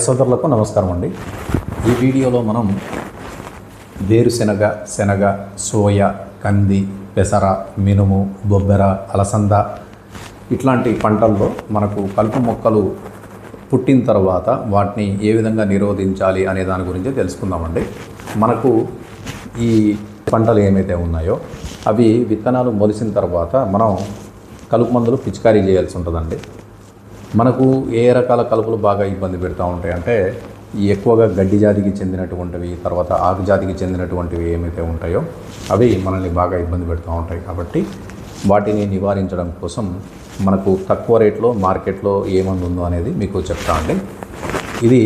సోదరులకు నమస్కారం అండి. ఈ వీడియోలో మనం వేరుశెనగ, శనగ, సోయా, కంది, పెసర, మినుము, బొబ్బెర, అలసంద ఇట్లాంటి పంటల్లో మనకు కలుపు మొక్కలు పుట్టిన తర్వాత వాటిని ఏ విధంగా నిరోధించాలి అనే దాని గురించి తెలుసుకుందామండి. మనకు ఈ పంటలు ఏమైతే ఉన్నాయో అవి విత్తనాలు మొలిసిన తర్వాత మనం కలుపు మందులు పిచికారీ చేయాల్సి ఉంటుందండి. మనకు ఏ రకాల కలుపులు బాగా ఇబ్బంది పెడతా ఉంటాయి అంటే ఎక్కువగా గడ్డి జాతికి చెందినటువంటివి, తర్వాత ఆకు జాతికి చెందినటువంటివి ఏమైతే ఉంటాయో అవి మనల్ని బాగా ఇబ్బంది పెడుతూ ఉంటాయి. కాబట్టి వాటిని నివారించడం కోసం మనకు తక్కువ రేట్లో మార్కెట్లో ఏ మందు ఉందో అనేది మీకు చెప్తా అండి. ఇది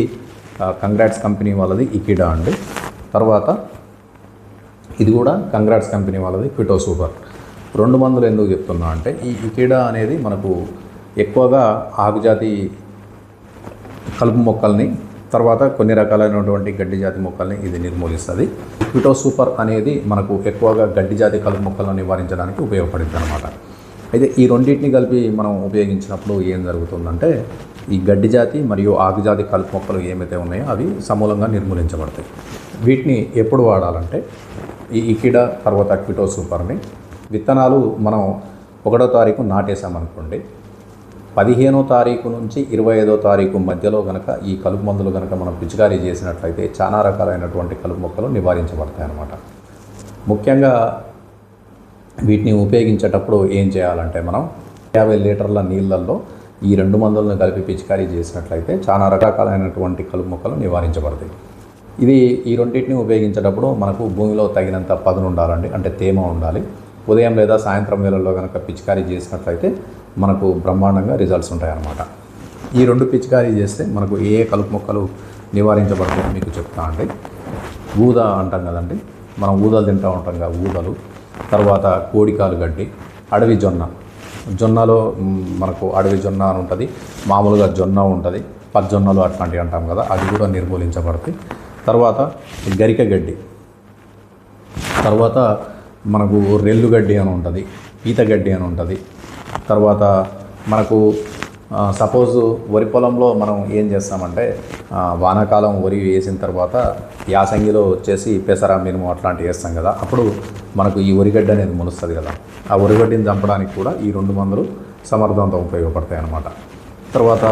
కంగ్రాట్స్ కంపెనీ వాళ్ళది ఇకిడా అండి. తర్వాత ఇది కూడా కంగ్రాట్స్ కంపెనీ వాళ్ళది క్విటో సూపర్. రెండు మందులు ఎందుకు చెప్తున్నా అంటే ఈ ఇకిడా అనేది మనకు ఎక్కువగా ఆకుజాతి కలుపు మొక్కల్ని, తర్వాత కొన్ని రకాలైనటువంటి గడ్డి జాతి మొక్కల్ని ఇది నిర్మూలిస్తుంది. క్విటో సూపర్ అనేది మనకు ఎక్కువగా గడ్డి జాతి కలుపు మొక్కలను నివారించడానికి ఉపయోగపడుతుంది అనమాట. అయితే ఈ రెండింటిని కలిపి మనం ఉపయోగించినప్పుడు ఏం జరుగుతుందంటే ఈ గడ్డి జాతి మరియు ఆకుజాతి కలుపు మొక్కలు ఏమైతే ఉన్నాయో అవి సమూలంగా నిర్మూలించబడతాయి. వీటిని ఎప్పుడు వాడాలంటే ఈ ఇకిడా తర్వాత క్విటో సూపర్ని విత్తనాలు మనం 1వ తారీఖు నాటేసామనుకోండి, 15వ తారీఖు నుంచి 25వ తారీఖు మధ్యలో కనుక ఈ కలుపు మందులు కనుక మనం పిచికారీ చేసినట్లయితే చాలా రకాలైనటువంటి కలుపు మొక్కలు నివారించబడతాయి అన్నమాట. ముఖ్యంగా వీటిని ఉపయోగించేటప్పుడు ఏం చేయాలంటే మనం 50 లీటర్ల నీళ్ళల్లో ఈ రెండు మందులను కలిపి పిచికారీ చేసినట్లయితే చాలా రకాలైనటువంటి కలుపు మొక్కలు నివారించబడతాయి. ఈ రెండింటిని ఉపయోగించేటప్పుడు మనకు భూమిలో తగినంత పదును ఉండాలండి, అంటే తేమ ఉండాలి. ఉదయం లేదా సాయంత్రం వేళల్లో కనుక పిచికారీ చేసినట్లయితే మనకు బ్రహ్మాండంగా రిజల్ట్స్ ఉంటాయన్నమాట. ఈ రెండు పిచికారీ చేస్తే మనకు ఏ కలుపు మొక్కలు నివారించబడతాయో మీకు చెప్తా అండి. ఊద అంటాం కదండి, మనం ఊదలు తింటూ ఉంటాం కదా, ఊదలు. తర్వాత కోడికాలు గడ్డి, అడవి జొన్నలో మనకు అడవి జొన్న అని ఉంటుంది, మామూలుగా జొన్న ఉంటుంది, పజ్జొన్నలు అట్లాంటివి అంటాం కదా, అది కూడా నిర్మూలించబడతాయి. తర్వాత గరిక గడ్డి, తర్వాత మనకు రెల్లు గడ్డి అని ఉంటుంది, ఈత గడ్డి అని ఉంటుంది. తర్వాత మనకు సపోజు వరి పొలంలో మనం ఏం చేస్తామంటే వానాకాలం వరి వేసిన తర్వాత యాసంగిలో వచ్చేసి పెసర, మినుము అట్లాంటివి వేస్తాం కదా, అప్పుడు మనకు ఈ వరిగడ్డి అనేది మొలుస్తుంది కదా, ఆ వరిగడ్డిని చంపడానికి కూడా ఈ రెండు మందులు సమర్థవంతంగా ఉపయోగపడతాయి అన్నమాట. తర్వాత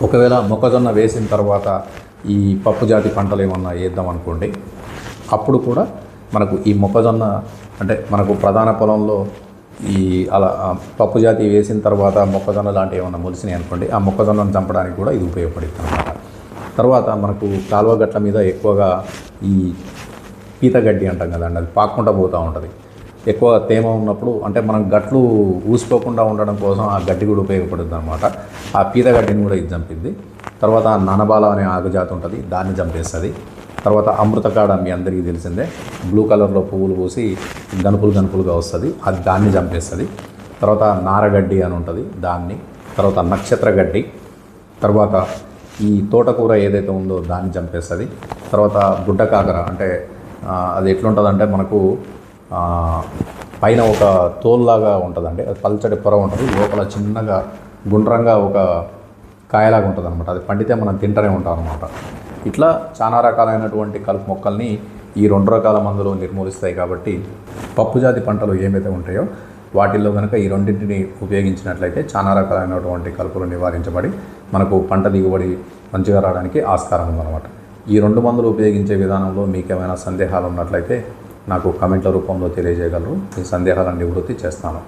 ఒకవేళ మొక్కజొన్న వేసిన తర్వాత ఈ పప్పు జాతి పంటలు ఏమన్నా వేద్దాం అనుకోండి, అప్పుడు కూడా మనకు ఈ మొక్కజొన్న అంటే మనకు ప్రధాన పొలంలో ఈ అలా పప్పు జాతి వేసిన తర్వాత మొక్కజొన్న లాంటివి ఏమన్నా మొలిసినాయి అనుకోండి, ఆ మొక్కజొన్నను చంపడానికి కూడా ఇది ఉపయోగపడుతుంది అన్నమాట. తర్వాత మనకు కాలువ గట్ల మీద ఎక్కువగా ఈ పీతగడ్డి అంటాం కదండి, అది పాక్కుంటూ పోతూ ఉంటుంది. ఎక్కువ తేమ ఉన్నప్పుడు అంటే మనం గట్లు ఊసిపోకుండా ఉండడం కోసం ఆ గడ్డి కూడా ఉపయోగపడుతుంది అనమాట. ఆ పీతగడ్డిని కూడా ఇది చంపిద్ది. తర్వాత ననబాల అనే ఆకుజాతి ఉంటుంది, దాన్ని చంపేస్తుంది. తర్వాత అమృతకాడ మీ అందరికీ తెలిసిందే, బ్లూ కలర్లో పువ్వులు పూసి గనుపులుగా వస్తుంది, అది దాన్ని చంపేస్తుంది. తర్వాత నారగడ్డి అని ఉంటుంది దాన్ని, తర్వాత నక్షత్ర గడ్డి, తర్వాత ఈ తోటకూర ఏదైతే ఉందో దాన్ని చంపేస్తుంది. తర్వాత గుడ్డ కాకర అంటే అది ఎట్లుంటుందంటే మనకు పైన ఒక తోల్లాగా ఉంటుందండి, అది పల్చడి పొర ఉంటుంది, లోపల చిన్నగా గుండ్రంగా ఒక కాయలాగా ఉంటుంది అనమాట, అది పండితే మనం తింటూనే ఉంటాం అనమాట. ఇట్లా చాలా రకాలైనటువంటి కలుపు మొక్కల్ని ఈ 2 రకాల మందులు నిర్మూలిస్తాయి. కాబట్టి పప్పు జాతి పంటలు ఏమైతే ఉంటాయో వాటిల్లో కనుక ఈ రెండింటిని ఉపయోగించినట్లయితే చాలా రకాలైనటువంటి కలుపులు నివారించబడి మనకు పంట దిగుబడి మంచిగా రావడానికి ఆస్కారం ఉందన్నమాట. ఈ 2 మందులు ఉపయోగించే విధానంలో మీకు ఏమైనా సందేహాలు ఉన్నట్లయితే నాకు కామెంట్ల రూపంలో తెలియజేయగలరు. ఈ సందేహాలను నివృత్తి చేస్తాను.